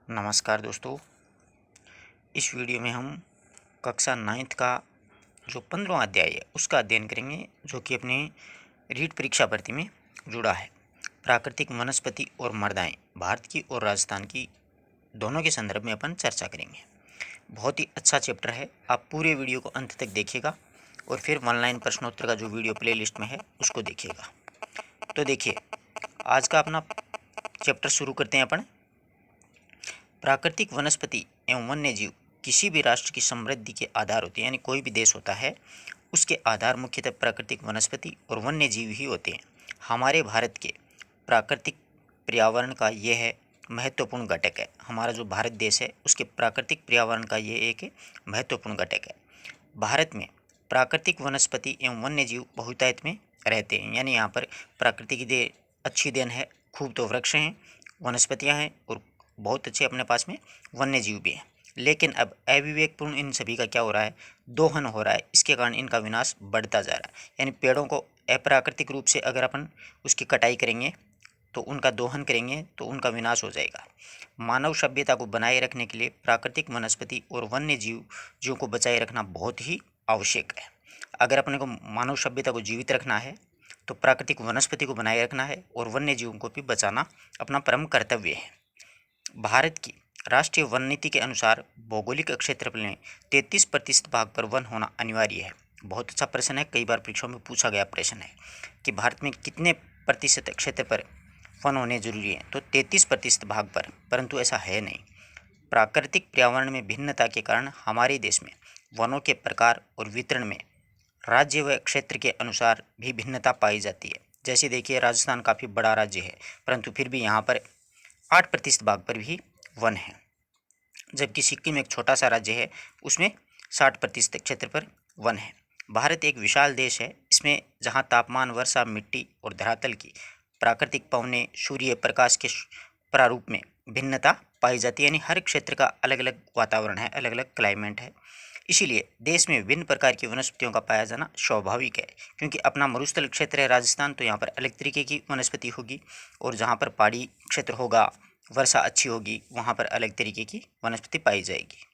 नमस्कार दोस्तों। इस वीडियो में हम कक्षा 9th का जो 15वां अध्याय है उसका अध्ययन करेंगे, जो कि अपने रीट परीक्षा भर्ती में जुड़ा है। प्राकृतिक वनस्पति और मृदाएं भारत की और राजस्थान की दोनों के संदर्भ में अपन चर्चा करेंगे। बहुत ही अच्छा चैप्टर है, आप पूरे वीडियो को अंत तक देखिएगा और फिर ऑनलाइन प्रश्नोत्तर का जो वीडियो प्ले लिस्ट में है उसको देखिएगा। तो देखिए, आज का अपना चैप्टर शुरू करते हैं अपन। प्राकृतिक वनस्पति एवं वन्य जीव किसी भी राष्ट्र की समृद्धि के आधार होते हैं, यानी कोई भी देश होता है उसके आधार मुख्यतः प्राकृतिक वनस्पति और वन्य जीव ही होते हैं। हमारे भारत के प्राकृतिक पर्यावरण का यह है महत्वपूर्ण घटक है। हमारा जो भारत देश है उसके प्राकृतिक पर्यावरण का ये एक महत्वपूर्ण घटक है। भारत में प्राकृतिक वनस्पति एवं वन्य जीव बहुतायत में रहते हैं, यानी यहाँ पर प्रकृति की अच्छी देन है। खूब तो वृक्ष हैं, वनस्पतियाँ हैं और बहुत अच्छे अपने पास में वन्य जीव भी हैं। लेकिन अब अविवेकपूर्ण इन सभी का क्या हो रहा है, दोहन हो रहा है। इसके कारण इनका विनाश बढ़ता जा रहा है। यानी पेड़ों को अप्राकृतिक रूप से अगर अपन उसकी कटाई करेंगे तो उनका दोहन करेंगे तो उनका विनाश हो जाएगा। मानव सभ्यता को बनाए रखने के लिए प्राकृतिक वनस्पति और वन्य जीवों को बचाए रखना बहुत ही आवश्यक है। अगर अपने को मानव सभ्यता को जीवित रखना है तो प्राकृतिक वनस्पति को बनाए रखना है और वन्य जीवों को भी बचाना अपना परम कर्तव्य है। भारत की राष्ट्रीय वन नीति के अनुसार भौगोलिक क्षेत्रफल में 33% भाग पर वन होना अनिवार्य है। बहुत अच्छा प्रश्न है, कई बार परीक्षाओं में पूछा गया प्रश्न है कि भारत में कितने प्रतिशत क्षेत्र पर वन होने जरूरी है, तो 33% भाग पर, परंतु ऐसा है नहीं। प्राकृतिक पर्यावरण में भिन्नता के कारण हमारे देश में वनों के प्रकार और वितरण में राज्य व क्षेत्र के अनुसार भी भिन्नता पाई जाती है। जैसे देखिए, राजस्थान काफ़ी बड़ा राज्य है, परंतु फिर भी यहाँ पर 8% भाग पर भी वन है, जबकि सिक्किम एक छोटा सा राज्य है, उसमें 60% क्षेत्र पर वन है। भारत एक विशाल देश है, इसमें जहाँ तापमान, वर्षा, मिट्टी और धरातल की प्राकृतिक पवनें, सूर्य प्रकाश के प्रारूप में भिन्नता पाई जाती है। यानी हर क्षेत्र का अलग अलग वातावरण है, अलग अलग क्लाइमेट है। इसीलिए देश में विभिन्न प्रकार की वनस्पतियों का पाया जाना स्वाभाविक है, क्योंकि अपना मरुस्थल क्षेत्र है राजस्थान, तो यहाँ पर अलग तरीके की वनस्पति होगी, और जहाँ पर पहाड़ी क्षेत्र होगा, वर्षा अच्छी होगी, वहाँ पर अलग तरीके की वनस्पति पाई जाएगी।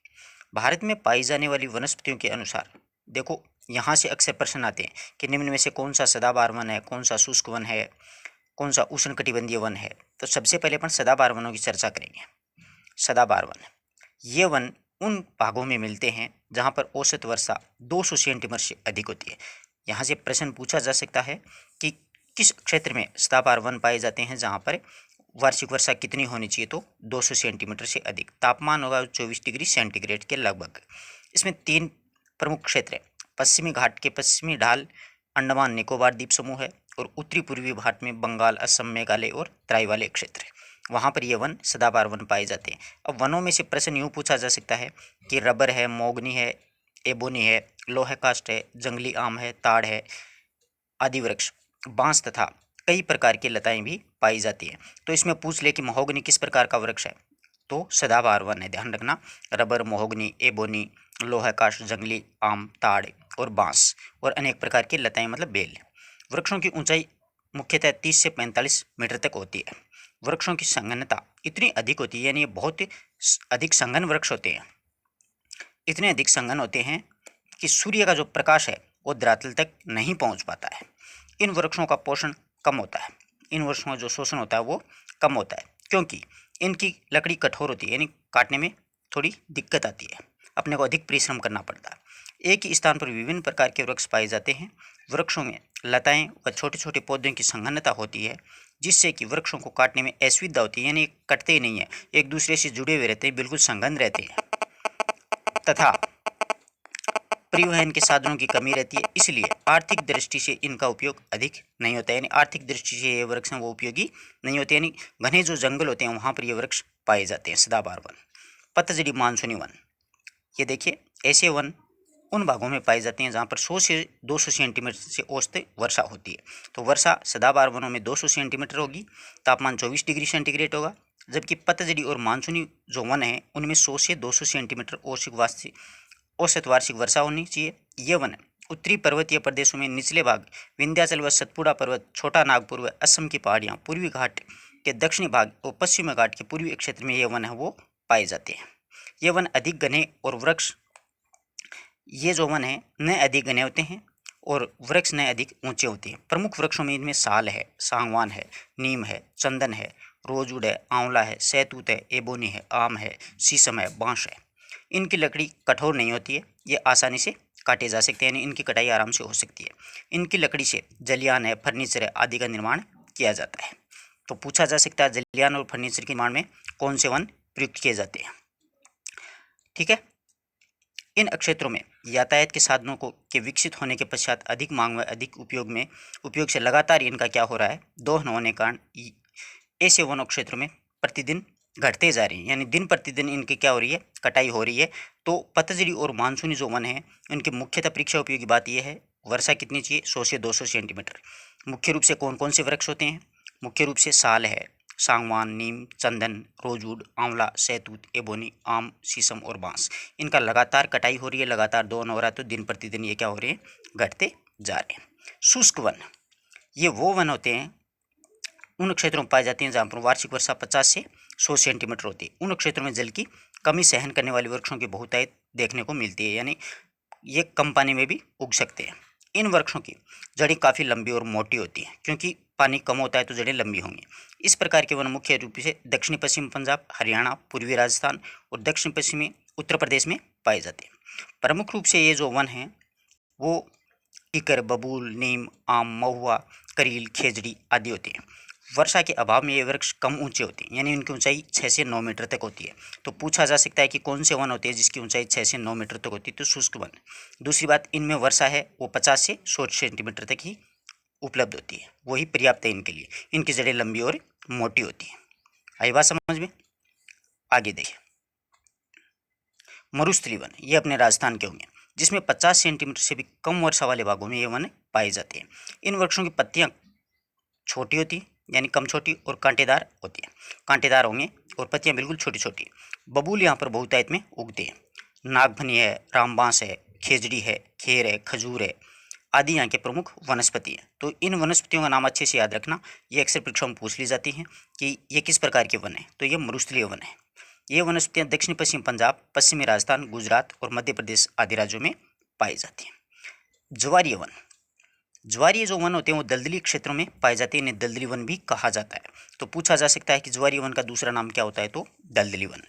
भारत में पाई जाने वाली वनस्पतियों के अनुसार देखो, यहाँ से अक्सर प्रश्न आते हैं कि निम्न में से कौन सा सदाबहार वन है, कौन सा शुष्क वन है, कौन सा उष्णकटिबंधीय वन है। तो सबसे पहले अपन सदाबहार वनों की चर्चा करेंगे। सदाबहार वन, ये वन उन भागों में मिलते हैं जहाँ पर औसत वर्षा 200 सेंटीमीटर से अधिक होती है। यहाँ से प्रश्न पूछा जा सकता है कि किस क्षेत्र में सदाबहार वन पाए जाते हैं जहाँ पर वार्षिक वर्षा कितनी होनी चाहिए, तो 200 सेंटीमीटर से अधिक। तापमान होगा 24 डिग्री सेंटीग्रेड के लगभग। इसमें 3 प्रमुख क्षेत्र हैं। पश्चिमी घाट के पश्चिमी ढाल अंडमान निकोबार द्वीप समूह है, और उत्तरी पूर्वी घाट में बंगाल, असम, मेघालय और तराई वाले क्षेत्र है। वहाँ पर ये वन सदाबहार वन पाए जाते हैं। अब वनों में से प्रश्न यूँ पूछा जा सकता है कि रबर है, मोगनी है, एबोनी है, लोहा काष्ठ है, जंगली आम है, ताड़ है, आदि वृक्ष, बांस तथा कई प्रकार की लताएं भी पाई जाती हैं। तो इसमें पूछ ले कि महोगनी किस प्रकार का वृक्ष है, तो सदाबहार वन है। ध्यान रखना, रबर, महोगनी, एबोनी, लोहा काष्ठ, जंगली आम, ताड़ और बांस, और अनेक प्रकार की लताएं मतलब बेल। वृक्षों की ऊंचाई मुख्यतः 30 से 45 मीटर तक होती है। वृक्षों की संघनता इतनी अधिक होती है, यानी ये बहुत अधिक संघन वृक्ष होते हैं। इतने अधिक संघन होते हैं कि सूर्य का जो प्रकाश है वो धरातल तक नहीं पहुंच पाता है। इन वृक्षों का पोषण कम होता है, इन वृक्षों का जो शोषण होता है वो कम होता है, क्योंकि इनकी लकड़ी कठोर होती है, यानी काटने में थोड़ी दिक्कत आती है, अपने को अधिक परिश्रम करना पड़ता है। एक ही स्थान पर विभिन्न प्रकार के वृक्ष पाए जाते हैं। वृक्षों में लताएं व छोटे छोटे पौधों की संघनता होती है, जिससे कि वृक्षों को काटने में असुविधा होती है, यानी कटते ही नहीं है, एक दूसरे से जुड़े हुए रहते हैं, बिल्कुल संघन रहते हैं, तथा परिवहन के साधनों की कमी रहती है। इसलिए आर्थिक दृष्टि से इनका उपयोग अधिक नहीं होता है, यानी आर्थिक दृष्टि से ये वृक्ष हैं वो उपयोगी नहीं होते, यानी घने जो जंगल होते हैं वहाँ पर ये वृक्ष पाए जाते हैं। सदाबहार वन। पतझड़ी मानसूनी वन, ये देखिए, ऐसे वन उन भागों में पाए जाते हैं जहाँ पर 100 से 200 सेंटीमीटर से औसत वर्षा होती है। तो वर्षा सदाबहार वनों में 200 सेंटीमीटर होगी, तापमान 24 डिग्री सेंटीग्रेड होगा, जबकि पतझड़ी और मानसूनी जो वन है उनमें 100 से 200 सेंटीमीटर औसत वार्षिक वर्षा होनी चाहिए। ये वन उत्तरी पर्वतीय प्रदेशों में निचले भाग, विंध्याचल व सतपुड़ा पर्वत, छोटा नागपुर व असम की पहाड़ियाँ, पूर्वी घाट के दक्षिणी भाग और पश्चिमी घाट के पूर्वी क्षेत्र में ये वन है वो पाए जाते हैं। ये वन अधिक घने और वृक्ष, ये जो वन है नए अधिक घने होते हैं और वृक्ष नए अधिक ऊंचे होते हैं। प्रमुख वृक्षों में इनमें साल है, सागवान है, नीम है, चंदन है, रोजवुड है, आंवला है, सहतूत है, एबोनी है, आम है, शीशम है, बांस है। इनकी लकड़ी कठोर नहीं होती है, ये आसानी से काटे जा सकते हैं, यानी इनकी कटाई आराम से हो सकती है। इनकी लकड़ी से जलियान है, फर्नीचर है आदि का निर्माण किया जाता है। तो पूछा जा सकता है जलियान और फर्नीचर के निर्माण में कौन से वन प्रयुक्त किए जाते हैं। ठीक है, इन क्षेत्रों में यातायात के साधनों को के विकसित होने के पश्चात अधिक मांग व अधिक उपयोग से लगातार इनका क्या हो रहा है, दोहन होने के कारण ऐसे वनों क्षेत्रों में प्रतिदिन घटते जा रही हैं, यानी दिन प्रतिदिन इनकी क्या हो रही है, कटाई हो रही है। तो पतझड़ी और मानसूनी जो वन है इनकी मुख्यतः परीक्षा उपयोगी बात यह है, वर्षा कितनी चाहिए, 100 से 200 सेंटीमीटर। मुख्य रूप से कौन कौन से वृक्ष होते हैं, मुख्य रूप से साल है, सागवान, नीम, चंदन, रोजवुड, आंवला, सहतूत, एबोनी, आम, शीशम और बांस। इनका लगातार कटाई हो रही है, लगातार दोहन हो रहा है, तो दिन प्रतिदिन ये क्या हो रहे हैं, घटते जा रहे हैं। शुष्क वन, ये वो वन होते हैं, उन क्षेत्रों में पाए जाते हैं जहाँ पर वार्षिक वर्षा 50 से 100 सेंटीमीटर होती है। उन क्षेत्रों में जल की कमी सहन करने वाले वृक्षों की बहुतायत देखने को मिलती है, यानी ये कम पानी में भी उग सकते हैं। इन वृक्षों की जड़ें काफ़ी लंबी और मोटी होती हैं, क्योंकि पानी कम होता है तो जड़ें लंबी होंगी। इस प्रकार के वन मुख्य रूप से दक्षिणी पश्चिम पंजाब, हरियाणा, पूर्वी राजस्थान और दक्षिण पश्चिमी उत्तर प्रदेश में पाए जाते हैं। प्रमुख रूप से ये जो वन हैं वो कीकर, बबूल, नीम, आम, महुआ, करील, खेजड़ी आदि होते हैं। वर्षा के अभाव में ये वृक्ष कम ऊंचे होते हैं, यानी इनकी ऊंचाई 6 से 9 मीटर तक होती है। तो पूछा जा सकता है कि कौन से वन होते हैं जिसकी ऊंचाई 6 से 9 मीटर तक होती है, तो शुष्क वन। दूसरी बात, इनमें वर्षा है वो 50 से 100 सेंटीमीटर तक ही उपलब्ध होती है, वही पर्याप्त है इनके लिए। इनकी जड़ें लंबी और मोटी होती हैं। आई बात समझ में? आगे देखिए, मरुस्थली वन, ये अपने राजस्थान के होंगे, जिसमें 50 सेंटीमीटर से भी कम वर्षा वाले भागों में ये वन पाए जाते हैं। इन वृक्षों की पत्तियां छोटी होती है, यानी कम छोटी, और कांटेदार होती है, कांटेदार होंगे और पत्तियां बिल्कुल छोटी छोटी। बबूल यहाँ पर बहुतायत में उगते हैं। नागफनी है, रामबांस है, खेजड़ी है, खेर है, खजूर है आदि यहाँ के प्रमुख वनस्पति हैं। तो इन वनस्पतियों का नाम अच्छे से याद रखना, ये अक्सर परीक्षाओं में पूछ ली जाती हैं कि ये किस प्रकार के वन है, तो ये मरुस्थलीय वन है। ये वनस्पतियाँ दक्षिण पश्चिम पंजाब, पश्चिमी राजस्थान, गुजरात और मध्य प्रदेश आदि राज्यों में पाई जाती हैं। ज्वारीय वन, ज्वारीय जो वन होते हैं वो दलदली क्षेत्रों में पाए जाते हैं, इन्हें दलदली वन भी कहा जाता है। तो पूछा जा सकता है कि ज्वारीय वन का दूसरा नाम क्या होता है, तो दलदली वन।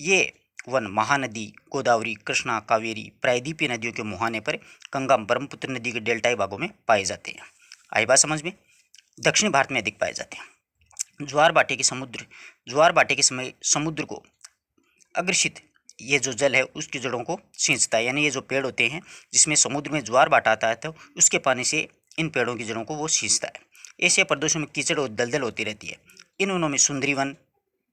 ये वन महानदी, गोदावरी, कृष्णा, कावेरी, प्रायद्वीपीय नदियों के मुहाने पर गंगा, ब्रह्मपुत्र नदी के डेल्टाई भागों में पाए जाते हैं। आई बात समझ में? दक्षिण भारत में अधिक पाए जाते हैं। ज्वार भाटे के समय समुद्र को अग्रसित ये जो जल है उसकी जड़ों को सींचता है, यानी ये जो पेड़ होते हैं जिसमें समुद्र में ज्वार भाटा आता है तो उसके पानी से इन पेड़ों की जड़ों को वो सींचता है। एशिया प्रदेशों में कीचड़ और दलदल होती रहती है। इन वनों में सुंदरी वन,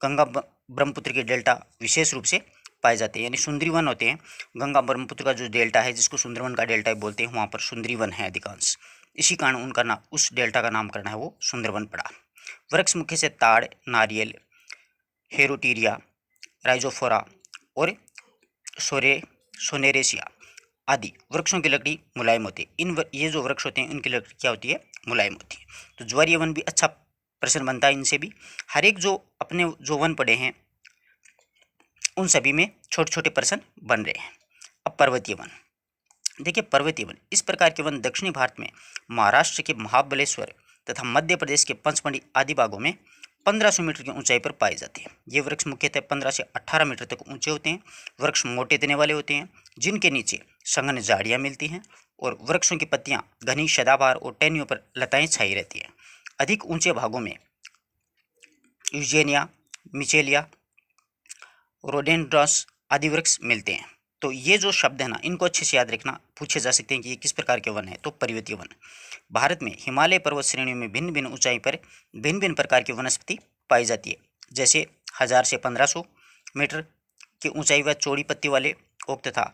गंगा ब्रह्मपुत्र के डेल्टा विशेष रूप से पाए जाते हैं, यानी सुंदरी वन होते हैं। गंगा ब्रह्मपुत्र का जो डेल्टा है जिसको सुंदरवन का डेल्टा बोलते हैं, वहाँ पर सुंदरी वन है अधिकांश। इसी कारण उनका नाम, उस डेल्टा का नामकरण है वो सुंदरवन पड़ा। वृक्ष मुख्य से ताड़, नारियल, हेरोटीरिया, राइजोफोरा और सोनेरेसिया आदि वृक्षों की लकड़ी मुलायम होती है। ये जो वृक्ष होते हैं इनकी लकड़ी क्या होती है, मुलायम होती है। तो ज्वारीय वन भी अच्छा प्रश्न बनता है इनसे भी। हर एक जो अपने जो वन पड़े हैं उन सभी में छोटे छोटे प्रश्न बन रहे हैं। अब पर्वतीय वन देखिए, पर्वतीय वन इस प्रकार के वन दक्षिणी भारत में महाराष्ट्र के महाबलेश्वर तथा मध्य प्रदेश के पंचमढ़ी आदि भागों में 1500 मीटर की ऊंचाई पर पाए जाते हैं। ये वृक्ष मुख्यतः 15 से 18 मीटर तक ऊंचे होते हैं। वृक्ष मोटे तने वाले होते हैं जिनके नीचे संघन झाड़ियाँ मिलती हैं और वृक्षों की पत्तियां घनी सदाबहार और टहनियों पर लताएं छाई रहती हैं। अधिक ऊंचे भागों में यूजेनिया, मिचेलिया, रोडेंड्रॉस आदि वृक्ष मिलते हैं। तो ये जो शब्द है ना, इनको अच्छे से याद रखना, पूछे जा सकते हैं कि ये किस प्रकार के वन है, तो पर्वतीय वन। भारत में हिमालय पर्वत श्रेणियों में भिन्न भिन्न ऊंचाई पर भिन्न भिन्न प्रकार की वनस्पति पाई जाती है। जैसे 1000 से 1500 मीटर की ऊंचाई व चौड़ी पत्ती वाले ओक तथा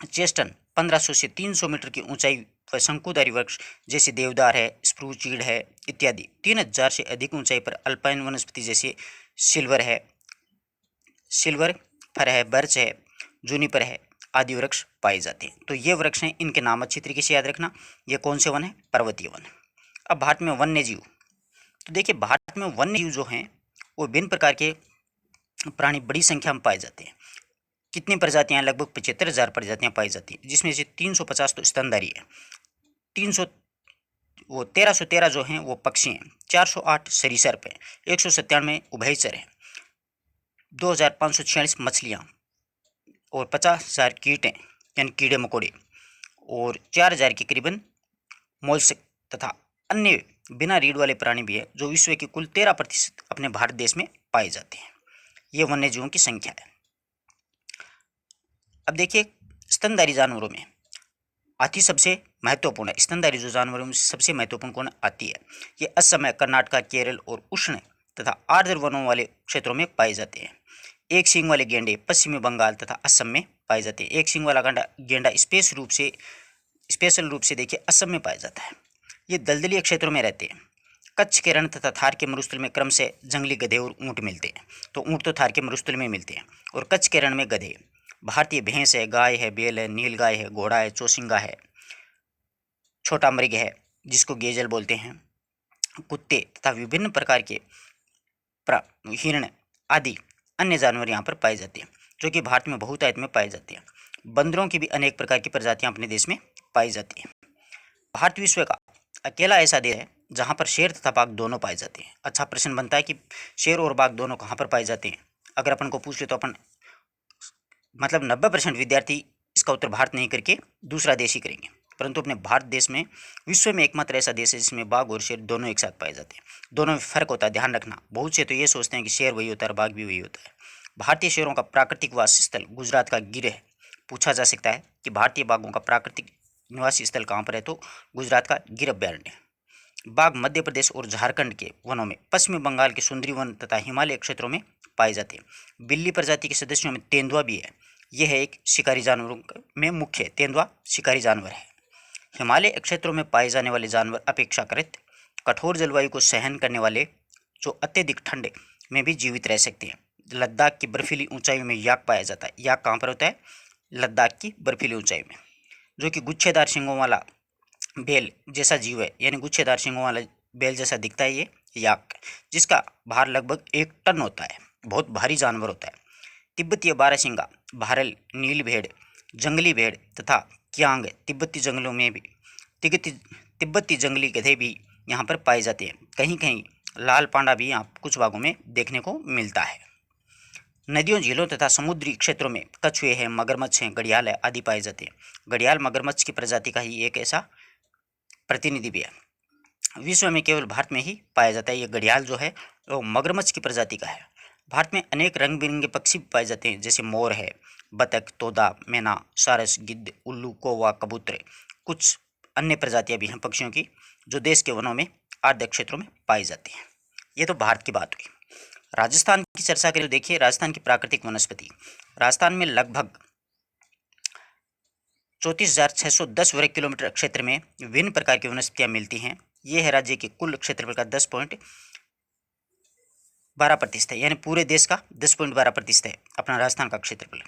चेस्टन 1500 से 300 मीटर की ऊंचाई व शंकुधारी वृक्ष जैसे देवदार है, स्प्रूस, चीड़ है इत्यादि। 3000 से अधिक ऊंचाई पर अल्पाइन वनस्पति जैसे सिल्वर फर है, बर्च है, जूनिपर है आदि वृक्ष पाए जाते हैं। तो ये वृक्ष हैं, इनके नाम अच्छी तरीके से याद रखना। ये कौन से वन है, पर्वतीय वन। अब भारत में वन्य जीव, तो देखिए भारत में वन्य जीव जो हैं वो विभिन्न प्रकार के प्राणी बड़ी संख्या में पाए जाते हैं। कितनी प्रजातियां? लगभग 75,000 प्रजातियां पाई जाती हैं, जिसमें से 350 तो स्तनधारी है, 300 वो 1313 जो हैं वो पक्षी हैं, 408 सरीसृप हैं, 197 उभयचर हैं, 2546 मछलियाँ और 50,000 कीट हैं यानी कीड़े मकोड़े, और 4,000 के करीबन मोल्स्क तथा अन्य बिना रीढ़ वाले प्राणी भी है, जो विश्व के कुल 13% अपने भारत देश में पाए जाते हैं। ये वन्य जीवों की संख्या है। अब देखिए, स्तनधारी जानवरों में हाथी सबसे महत्वपूर्ण है। स्तनधारी जो जानवरों में सबसे महत्वपूर्ण कौन आती है? ये असम, कर्नाटक, केरल और उष्ण तथा आर्द्र वनों वाले क्षेत्रों में पाए जाते हैं। एक सींग वाले गेंडे पश्चिमी बंगाल तथा असम में पाए जाते हैं। एक सींग वाला गेंडा स्पेशल रूप से देखिए असम में पाया जाता है। ये दलदली क्षेत्रों में रहते हैं। कच्छ के रण तथा थार के मरुस्थल में क्रम से जंगली गधे और ऊँट मिलते हैं। तो ऊँट तो थार के मरुस्थल में मिलते हैं और कच्छ के रण में गधे। भारतीय भैंस है, गाय है, बैल है, नीलगाय है, घोड़ा है, चौसिंगा है, छोटा मृग है जिसको गेजल बोलते हैं, कुत्ते तथा विभिन्न प्रकार के हिरण आदि अन्य जानवर यहाँ पर पाए जाते हैं, जो कि भारत में बहुतायत में पाए जाते हैं। बंदरों की भी अनेक प्रकार की प्रजातियाँ अपने देश में पाई जाती हैं। भारत विश्व का अकेला ऐसा देश है जहाँ पर शेर तथा बाघ दोनों पाए जाते हैं। अच्छा प्रश्न बनता है कि शेर और बाघ दोनों कहाँ पर पाए जाते हैं? अगर अपन को पूछ ले तो अपन मतलब 90% विद्यार्थी इसका उत्तर भारत नहीं करके दूसरा देश ही करेंगे, परंतु अपने भारत देश में विश्व में एकमात्र ऐसा देश है जिसमें बाघ और शेर दोनों एक साथ पाए जाते हैं। दोनों में फर्क होता है, ध्यान रखना। बहुत से तो ये सोचते हैं कि शेर वही होता है और बाघ भी वही होता है। भारतीय शेरों का प्राकृतिक वास स्थल गुजरात का गिर है। पूछा जा सकता है कि भारतीय बाघों का प्राकृतिक निवासी स्थल कहाँ पर है? तो गुजरात का गिर अभ्यारण्य। बाघ मध्य प्रदेश और झारखंड के वनों में, पश्चिमी बंगाल के सुंदरी वन तथा हिमालय क्षेत्रों में पाए जाते हैं। बिल्ली प्रजाति के सदस्यों में तेंदुआ भी है। यह है एक शिकारी जानवरों में मुख्य, तेंदुआ शिकारी जानवर है। हिमालय क्षेत्रों में पाए जाने वाले जानवर अपेक्षाकृत कठोर जलवायु को सहन करने वाले, जो अत्यधिक ठंड में भी जीवित रह सकते हैं। लद्दाख की बर्फीली ऊंचाई में याक पाया जाता है। याक कहाँ पर होता है? लद्दाख की बर्फीली ऊंचाई में, जो कि गुच्छेदार सिंगों वाला बेल जैसा जीव है, यानी गुच्छेदार सिंगों वाला बेल जैसा दिखता है ये याक, जिसका भार लगभग 1 टन होता है। बहुत भारी जानवर होता है। तिब्बतीय बारहसिंगा, भारल, नील भेड़, जंगली भेड़ तथा क्यांग तिब्बती जंगलों में भी तिब्बती जंगली गधे भी यहाँ पर पाए जाते हैं। कहीं कहीं लाल पांडा भी यहाँ कुछ भागों में देखने को मिलता है। नदियों, झीलों तथा समुद्री क्षेत्रों में कछुए हैं, मगरमच्छ हैं, घड़ियाल है आदि पाए जाते हैं। घड़ियाल मगरमच्छ की प्रजाति का ही एक ऐसा प्रतिनिधि भी है। विश्व में केवल भारत में ही पाया जाता है। ये घड़ियाल जो है वो मगरमच्छ की प्रजाति का है। भारत में अनेक रंग बिरंगे पक्षी पाए जाते हैं, जैसे मोर है, बतख, तोता, मैना, सारस, गिद्ध, उल्लू, कौवा, कबूतर। कुछ अन्य प्रजातियां भी हैं पक्षियों की, जो देश के वनों में आर्द्र क्षेत्रों में पाई जाती हैं। ये तो भारत की बात हुई। राजस्थान की चर्चा करें तो देखिए, राजस्थान की प्राकृतिक वनस्पति। राजस्थान में लगभग 34,610 वर्ग किलोमीटर क्षेत्र में विभिन्न प्रकार की वनस्पतियां मिलती हैं। ये है राज्य के कुल क्षेत्रफल का 10.12% है, यानी पूरे देश का 10.12% है अपना राजस्थान का क्षेत्रफल।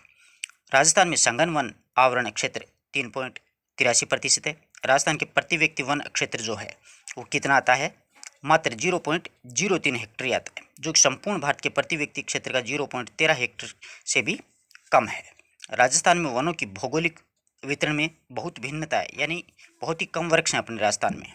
राजस्थान में सघन वन आवरण क्षेत्र 3.83% है। राजस्थान के प्रति व्यक्ति वन क्षेत्र जो है वो कितना आता है? मात्र 0.03 हेक्टेयर आता है, जो कि संपूर्ण भारत के प्रति व्यक्ति क्षेत्र का 0.13 हेक्टेयर से भी कम है। राजस्थान में वनों की भौगोलिक वितरण में बहुत भिन्नता है, यानी बहुत ही कम वृक्ष हैं अपने राजस्थान में।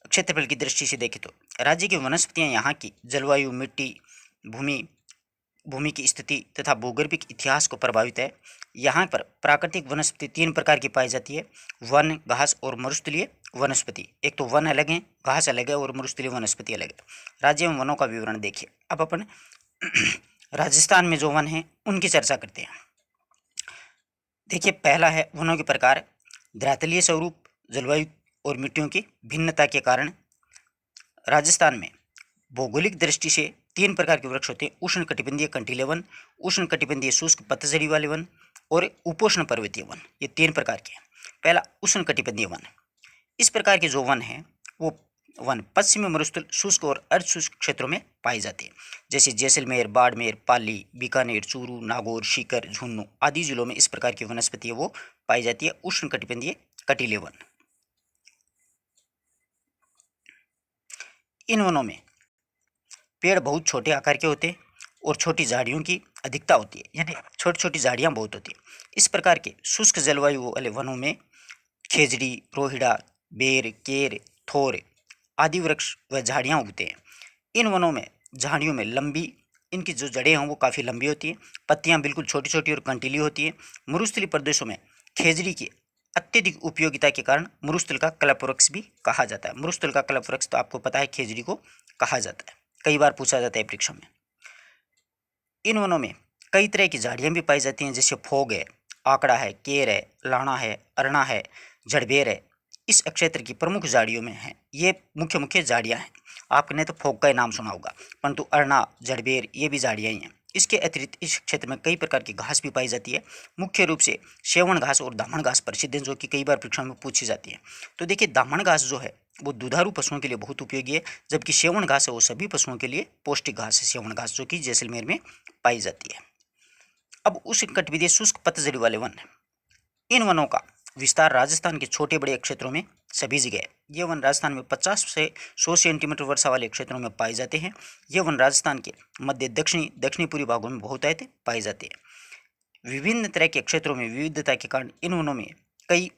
क्षेत्रफल की दृष्टि से देखें तो राज्य की वनस्पतियां यहाँ की जलवायु, मिट्टी, भूमि की स्थिति तथा भूगर्भिक इतिहास को प्रभावित है। यहाँ पर प्राकृतिक वनस्पति 3 प्रकार की पाई जाती है: वन, घास और मरुस्थलीय वनस्पति। एक तो वन अलग है, घास अलग है और मरुस्थलीय वनस्पति अलग है। राज्य में वनों का विवरण देखिए। अब अपन राजस्थान में जो वन हैं उनकी चर्चा करते हैं। देखिए, पहला है वनों के प्रकार। धरातलीय स्वरूप, जलवायु और मिट्टियों की भिन्नता के कारण राजस्थान में भौगोलिक दृष्टि से 3 प्रकार के वृक्ष होते हैं: उष्ण कटिबंधीय कंटीले वन, उष्ण कटिबंधीय शुष्क पतझड़ी वाले वन और उपोष्ण पर्वतीय वन। ये 3 प्रकार के हैं। पहला उष्ण कटिबंधीय वन। इस प्रकार के जो वन हैं वो वन पश्चिमी मरुस्थल, शुष्क और अर्ध शुष्क क्षेत्रों में पाए जाते हैं, जैसे जैसलमेर, बाड़मेर, पाली, बीकानेर, चूरू, नागौर, सीकर, झुंझुनू आदि जिलों में इस प्रकार की वनस्पति वो पाई जाती है, उष्ण कटिबंधीय कटीले वन। इन वनों में पेड़ बहुत छोटे आकार के होते हैं, और छोटी झाड़ियों की अधिकता होती है, यानी छोटी छोटी झाड़ियाँ बहुत होती है। इस प्रकार के शुष्क जलवायु वाले वनों में खेजड़ी, रोहिड़ा, बेर, केर, थोर आदि वृक्ष व झाड़ियाँ उगते हैं। इन वनों में झाड़ियों में लंबी इनकी जो जड़ें हैं वो काफ़ी लंबी होती हैं, पत्तियाँ बिल्कुल छोटी छोटी और कंटीली होती हैं। मरुस्थलीय प्रदेशों में खेजड़ी की अत्यधिक उपयोगिता के कारण मरुस्थल का कल्पवृक्ष भी कहा जाता है। मरुस्थल का कल्पवृक्ष तो आपको पता है खेजड़ी को कहा जाता है, कई बार पूछा जाता है परीक्षा में। इन वनों में कई तरह की झाड़ियाँ भी पाई जाती हैं, जैसे फोग है, आकड़ा है, केर है, लाणा है, अरना है, जड़बेर है। इस क्षेत्र की प्रमुख झाड़ियों में है, ये मुख्य मुख्य झाड़ियाँ हैं। आपने तो फोग का ही नाम सुना होगा, परंतु अरना, जड़बेर ये भी झाड़ियाँ ही हैं। इसके अतिरिक्त इस क्षेत्र में कई प्रकार की घास भी पाई जाती है। मुख्य रूप से सेवण घास और दामन घास प्रसिद्ध हैं, जो कि कई बार परीक्षा में पूछी जाती है। तो देखिए, दामन घास जो है वो दुधारू पशुओं के लिए बहुत उपयोगी है, जबकि सेवण घास है वो सभी पशुओं के लिए पौष्टिक घास है। सेवण घास जो कि जैसलमेर में पाई जाती है। अब उष्णकटिबंधीय शुष्क पतझड़ी वाले वन, इन वनों का विस्तार राजस्थान के छोटे बड़े क्षेत्रों में सभी जगह है। ये वन राजस्थान में 50 से 100 सेंटीमीटर वर्षा वाले क्षेत्रों में पाए जाते हैं। ये वन राजस्थान के मध्य दक्षिणी पूर्वी भागों में बहुतायत पाए जाते हैं। विभिन्न तरह के क्षेत्रों में विविधता के कारण इन वनों में कई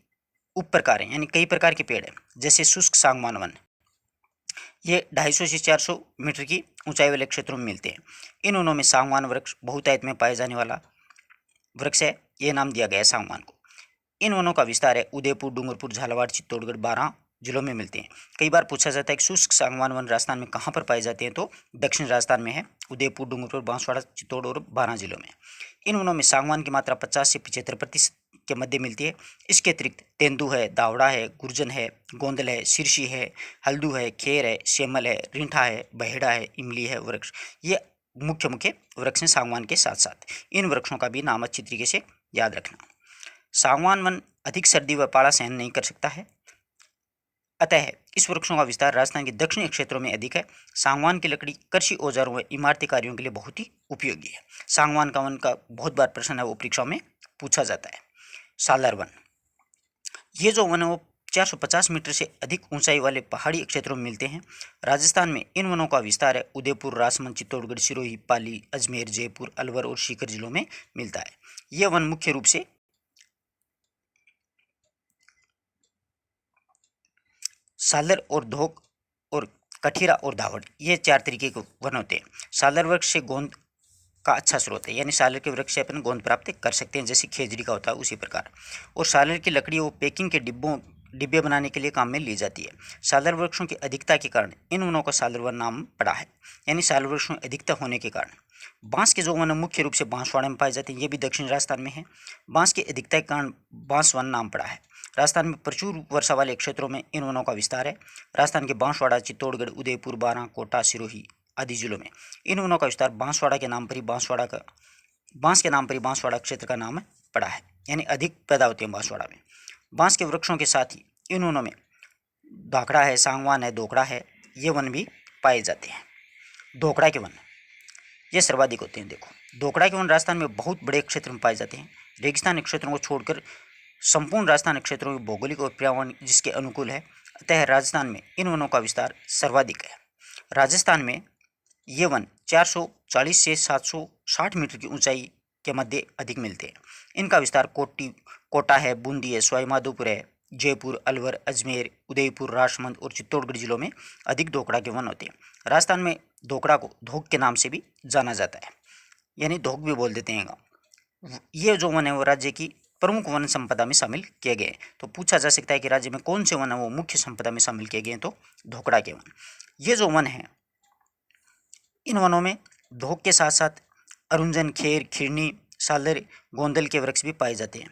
उप प्रकार हैं, यानी कई प्रकार के पेड़ हैं। जैसे शुष्क सागवान वन, ये 250 से 400 मीटर की ऊंचाई वाले क्षेत्रों में मिलते हैं। इन वनों में सागवान वृक्ष बहुतायत में पाए जाने वाला वृक्ष है, ये नाम दिया गया है सागवान को। इन वनों का विस्तार है उदयपुर, डूंगरपुर, झालावाड़, चित्तौड़गढ़, 12 जिलों में मिलते हैं। कई बार पूछा जाता है कि शुष्क सागवान वन राजस्थान में कहाँ पर पाए जाते हैं, तो दक्षिण राजस्थान में है, उदयपुर, डूंगरपुर, बांसवाड़ा, चित्तौड़ और 12 जिलों में। इन वनों में सागवान की मात्रा 50 से 75% के मध्य मिलती है। इसके अतिरिक्त तेंदू है, दावड़ा है, गुर्जन है, गोंदल है, सिरसी है, हल्दू है, खेर है, सेमल है, रीठा है, बहेड़ा है, इमली है वृक्ष, ये मुख्य मुख्य वृक्ष हैं सागवान के साथ साथ। इन वृक्षों का भी नाम अच्छी तरीके से याद रखना। सागवान वन अधिक सर्दी व पाला सहन नहीं कर सकता है, अतः इस वृक्षों का विस्तार राजस्थान के दक्षिणी क्षेत्रों में अधिक है। सागवान की लकड़ी कृषि औजारों व इमारती कार्यों के लिए बहुत ही उपयोगी है। सागवान का वन का बहुत बार प्रश्न है वो परीक्षा में पूछा जाता है। सालर वन, ये जो वन है वो 450 मीटर से अधिक ऊंचाई वाले पहाड़ी क्षेत्रों में मिलते हैं। राजस्थान में इन वनों का विस्तार है उदयपुर, राजसमंद, चित्तौड़गढ़, सिरोही, पाली, अजमेर, जयपुर, अलवर और सीकर जिलों में मिलता है। यह वन मुख्य रूप से सालर और धोक और कठीरा और धावड़, ये 4 तरीके के वन होते हैं। सालर वृक्ष से गोंद का अच्छा स्रोत है, यानी सालर के वृक्ष से अपन गोंद प्राप्त कर सकते हैं, जैसे खेजड़ी का होता है उसी प्रकार। और सालर की लकड़ी वो पैकिंग के डिब्बे बनाने के लिए काम में ली जाती है। सालर वृक्षों की अधिकता के कारण इन वनों का सालर वन नाम पड़ा है, यानी सालर वृक्षों की अधिकता होने के कारण। बांस के जो वन मुख्य रूप से बांसवाड़ा में पाए जाते हैं, ये भी दक्षिण राजस्थान में है। बांस की अधिकता के कारण बांस वन नाम पड़ा है। राजस्थान में प्रचुर वर्षा वाले क्षेत्रों में इन वनों का विस्तार है। राजस्थान के बांसवाड़ा, चित्तौड़गढ़, उदयपुर, बारां, कोटा, सिरोही आदि जिलों में इन वनों का विस्तार बांसवाड़ा के नाम पर ही बांस के नाम पर ही बांसवाड़ा क्षेत्र का नाम पड़ा है, यानी अधिक पैदा होती है बांसवाड़ा में। बांस के वृक्षों के साथ ही इन वनों में धाकड़ा है, सागवान है, धोकड़ा है, ये वन भी पाए जाते हैं। धोकड़ा के वन ये सर्वाधिक होते हैं। देखो, धोकड़ा के वन राजस्थान में बहुत बड़े क्षेत्र में पाए जाते हैं। रेगिस्तान क्षेत्रों को छोड़कर संपूर्ण राजस्थान क्षेत्रों में भौगोलिक और पर्यावरण जिसके अनुकूल है, अतः राजस्थान में इन वनों का विस्तार सर्वाधिक है। राजस्थान में ये वन 440 से 760 मीटर की ऊंचाई के मध्य अधिक मिलते हैं। इनका विस्तार कोटा है, बूंदी है, सवाई माधोपुर है, जयपुर, अलवर, अजमेर, उदयपुर, राजसमंद और चित्तौड़गढ़ जिलों में अधिक धोकड़ा के वन होते हैं। राजस्थान में धोकड़ा को धोक के नाम से भी जाना जाता है, यानी धोक भी बोल देते हैं गाँव। ये जो वन है वो राज्य की प्रमुख वन संपदा में शामिल किए गए हैं। तो पूछा जा सकता है कि राज्य में कौन से वन है वो मुख्य संपदा में शामिल किए गए हैं, तो धोकड़ा के वन। ये जो वन है, इन वनों में धोक के साथ साथ अरुंजन, खेर, खिरनी, सालर, गोंदल के वृक्ष भी पाए जाते हैं।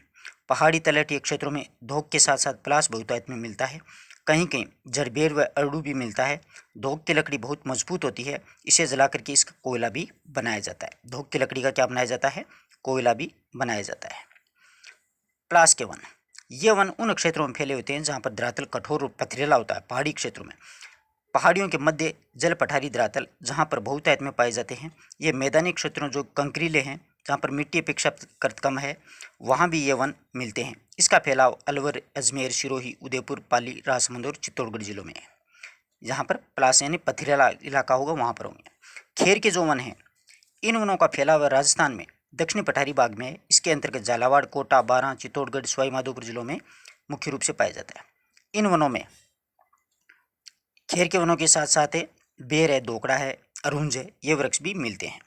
पहाड़ी तलहटी क्षेत्रों में धोक के साथ साथ पलास बहुतायत में मिलता है। कहीं कहीं जड़बेर व अरडू भी मिलता है। धोक की लकड़ी बहुत मजबूत होती है, इसे जला करके इसका कोयला भी बनाया जाता है। धोक की लकड़ी का क्या बनाया जाता है, कोयला भी बनाया जाता है। पलास के वन, ये वन उन क्षेत्रों में फैले होते हैं जहाँ पर धरातल कठोर और पथरीला होता है। पहाड़ी क्षेत्रों में, पहाड़ियों के मध्य जल पठारी धरातल जहाँ पर बहुतायत में पाए जाते हैं। ये मैदानी क्षेत्रों जो कंकरीले हैं, जहाँ पर मिट्टी अपेक्षाकृत कम है, वहाँ भी ये वन मिलते हैं। इसका फैलाव अलवर, अजमेर, सिरोही, उदयपुर, पाली, राजसमंद और चित्तौड़गढ़ जिलों में है। जहाँ पर पलास यानी पथरीला इलाका होगा वहाँ पर होंगे। खेर के जो वन हैं, इन वनों का फैलाव राजस्थान में दक्षिणी पठारी भाग में है। इसके अंतर्गत झालावाड़, कोटा, बारां, चित्तौड़गढ़, सवाई माधोपुर जिलों में मुख्य रूप से पाया जाता है। इन वनों में खेर के वनों के साथ साथ बेर है, धोकड़ा है, अरुंज है, ये वृक्ष भी मिलते हैं।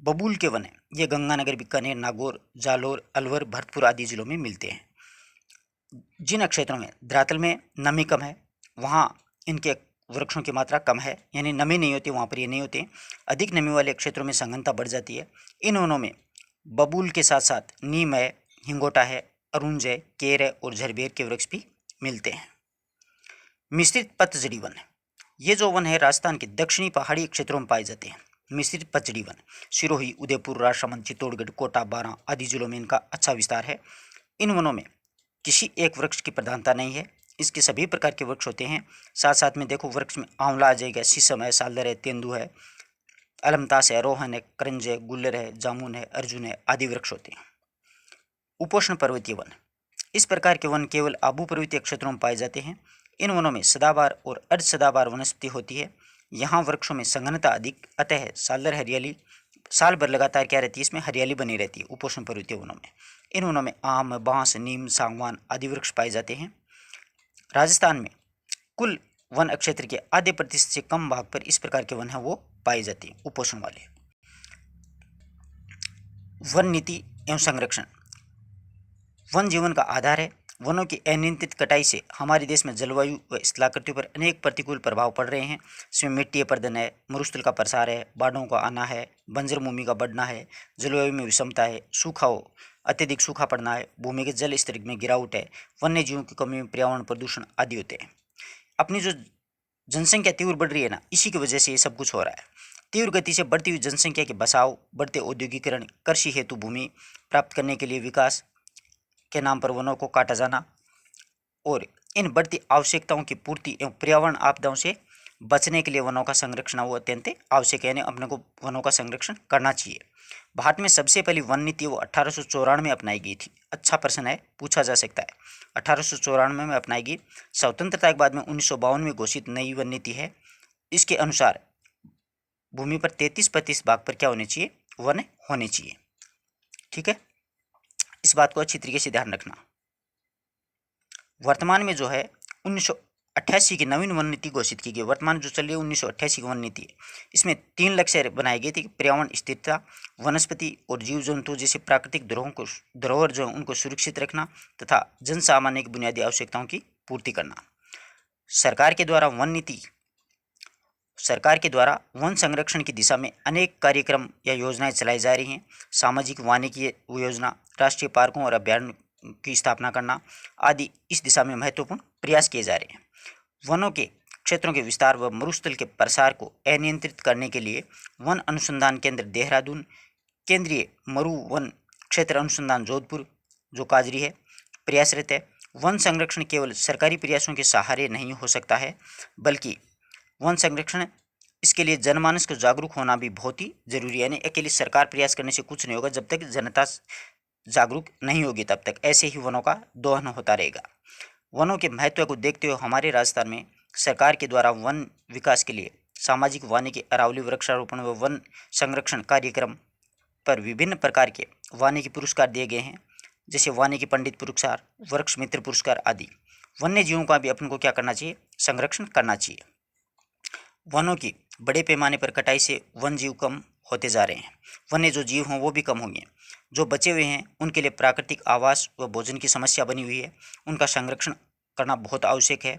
बबूल के वन है, ये गंगानगर, बीकानेर, नागौर, जालोर, अलवर, भरतपुर आदि जिलों में मिलते हैं। जिन क्षेत्रों में धरातल में नमी कम है वहाँ इनके वृक्षों की मात्रा कम है, यानी नमी नहीं होती वहाँ पर ये नहीं होते। अधिक नमी वाले क्षेत्रों में सघनता बढ़ जाती है। इन वनों में बबूल के साथ साथ नीम है, हिंगोटा है, अरुंज है, केर है और झरबेर के वृक्ष भी मिलते हैं। मिश्रित पतझड़ी वन, ये जो वन है राजस्थान के दक्षिणी पहाड़ी क्षेत्रों में पाए जाते हैं। मिश्रित पतझड़ी वन सिरोही, उदयपुर, राजसमंद, चित्तौड़गढ़, कोटा, बारां आदि जिलों में इनका अच्छा विस्तार है। इन वनों में किसी एक वृक्ष की प्रधानता नहीं है, इसके सभी प्रकार के वृक्ष होते हैं। साथ साथ में देखो वृक्ष में आंवला आ जाएगा, शीशम है, सालदर है, तेंदु है, अलमतास है, रोहन है, करंज है, गुल्लर है, जामुन है, अर्जुन है आदि वृक्ष होते हैं। उपोष्ण पर्वतीय वन, इस प्रकार के वन केवल आबू पर्वतीय क्षेत्रों में पाए जाते हैं। इन वनों में सदाबहार और अर्ध सदाबहार वनस्पति होती है। यहाँ वृक्षों में सघनता अधिक, अतः सालदर हरियाली साल भर लगातार क्या रहती है, इसमें हरियाली बनी रहती है उपोष्ण पर्वतीय वनों में। इन वनों में आम, बांस, नीम, सागवान आदि वृक्ष पाए जाते हैं। राजस्थान में कुल वन क्षेत्र के आधे प्रतिशत से कम भाग पर इस प्रकार के वन है वो पाए जाते हैं उपोषण वाले। वन नीति एवं संरक्षण, वन जीवन का आधार है। वनों की अनियंत्रित कटाई से हमारे देश में जलवायु व स्थलाकृतियों पर अनेक प्रतिकूल प्रभाव पड़ रहे हैं। इसमें मिट्टी अपरदन है, मरुस्थल का प्रसार है, बाढ़ों का आना है, बंजर भूमि का बढ़ना है, जलवायु में विषमता है, सूखा हो अत्यधिक सूखा पड़ना है, भूमि के जल स्तर में गिरावट है, वन्य जीवों की कमी में पर्यावरण प्रदूषण आदि होते हैं। अपनी जो जनसंख्या तीव्र बढ़ रही है ना, इसी की वजह से ये सब कुछ हो रहा है। तीव्र गति से बढ़ती हुई जनसंख्या के बसाव, बढ़ते औद्योगिकरण, कृषि हेतु भूमि प्राप्त करने के लिए विकास के नाम पर वनों को काटा जाना और इन बढ़ती आवश्यकताओं की पूर्ति एवं पर्यावरण आपदाओं से बचने के लिए वनों का संरक्षण वो अत्यंत आवश्यक है, यानी अपने को वनों का संरक्षण करना चाहिए। भारत में सबसे पहली वन नीति वो 1894 में अपनाई गई थी। अच्छा प्रश्न है, पूछा जा सकता है। 1894 में अपनाई गई। स्वतंत्रता के बाद में 1952 में घोषित नई वन नीति है। इसके अनुसार भूमि पर 33% भाग पर क्या होने चाहिए, वन होने चाहिए। ठीक है, इस बात को अच्छी तरीके से ध्यान रखना। वर्तमान में जो है 1988 की नवीन वन नीति घोषित की गई। वर्तमान जो चल रही है 1988 की वन नीति है, इसमें 3 लक्ष्य बनाए गए थे कि पर्यावरण स्थिरता, वनस्पति और जीव जंतु जैसे प्राकृतिक धरोहर जो है उनको सुरक्षित रखना तथा जन सामान्य की बुनियादी आवश्यकताओं की पूर्ति करना। सरकार के द्वारा वन संरक्षण की दिशा में अनेक कार्यक्रम या योजनाएं चलाई जा रही हैं। सामाजिक वानिकी योजना, राष्ट्रीय पार्कों और अभ्यारण्य की स्थापना करना आदि इस दिशा में महत्वपूर्ण प्रयास किए जा रहे हैं। वनों के क्षेत्रों के विस्तार व मरुस्थल के प्रसार को अनियंत्रित करने के लिए वन अनुसंधान केंद्र देहरादून, केंद्रीय मरु वन क्षेत्र अनुसंधान जोधपुर जो काजरी है, प्रयासरत है। वन संरक्षण केवल सरकारी प्रयासों के सहारे नहीं हो सकता है, बल्कि वन संरक्षण इसके लिए जनमानस को जागरूक होना भी बहुत ही जरूरी है। यानी अकेली सरकार प्रयास करने से कुछ नहीं होगा, जब तक जनता जागरूक नहीं होगी तब तक ऐसे ही वनों का दोहन होता रहेगा। वनों के महत्व को देखते हुए हमारे राजस्थान में सरकार के द्वारा वन विकास के लिए सामाजिक वानिकी, अरावली वृक्षारोपण व वन संरक्षण कार्यक्रम पर विभिन्न प्रकार के वानिकी पुरस्कार दिए गए हैं, जैसे वानिकी पंडित पुरस्कार, वृक्ष मित्र पुरस्कार आदि। वन्य जीवों का भी अपन को क्या करना चाहिए, संरक्षण करना चाहिए। वनों की बड़े पैमाने पर कटाई से वन जीव कम होते जा रहे हैं। वन्य जो जीव हों वो भी कम होंगे। जो बचे हुए हैं उनके लिए प्राकृतिक आवास व भोजन की समस्या बनी हुई है, उनका संरक्षण करना बहुत आवश्यक है।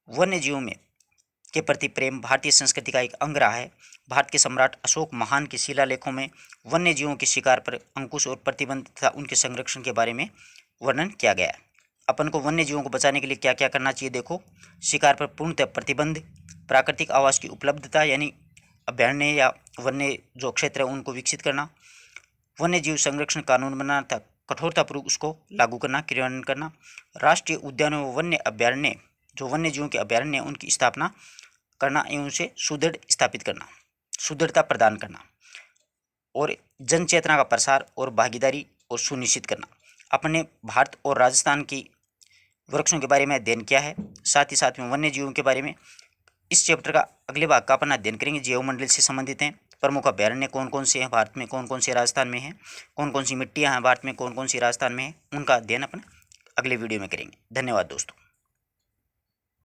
वन्य जीवों में के प्रति प्रेम भारतीय संस्कृति का एक अंग रहा है। भारत के सम्राट अशोक महान के शिलालेखों में वन्य जीवों के शिकार पर अंकुश और प्रतिबंध तथा उनके संरक्षण के बारे में वर्णन किया गया है। अपन को वन्य जीवों को बचाने के लिए क्या क्या करना चाहिए, देखो, शिकार पर पूर्णतः प्रतिबंध, प्राकृतिक आवास की उपलब्धता यानी अभ्यारण्य या वन्य जो क्षेत्र है उनको विकसित करना, वन्य जीव संरक्षण कानून बनाना था, कठोरतापूर्वक उसको लागू करना, क्रियान्वयन करना, राष्ट्रीय उद्यानों व वन्य अभ्यारण्य जो वन्य जीवों के अभ्यारण्य उनकी स्थापना करना एवं उसे सुदृढ़ स्थापित करना, सुदृढ़ता प्रदान करना और जन चेतना का प्रसार और भागीदारी और सुनिश्चित करना। अपने भारत और राजस्थान की वृक्षों के बारे में अध्ययन किया है, साथ ही साथ में वन्य जीवों के बारे में इस चैप्टर का अगले भाग का अपन अध्ययन करेंगे, जैव मंडल से संबंधित हैं। प्रमुख अभ्यारण्य कौन कौन से हैं भारत में, कौन कौन से राजस्थान में हैं, कौन कौन सी मिट्टियाँ हैं भारत में, कौन कौन सी राजस्थान में है, उनका अध्ययन अपन अगले वीडियो में करेंगे। धन्यवाद दोस्तों।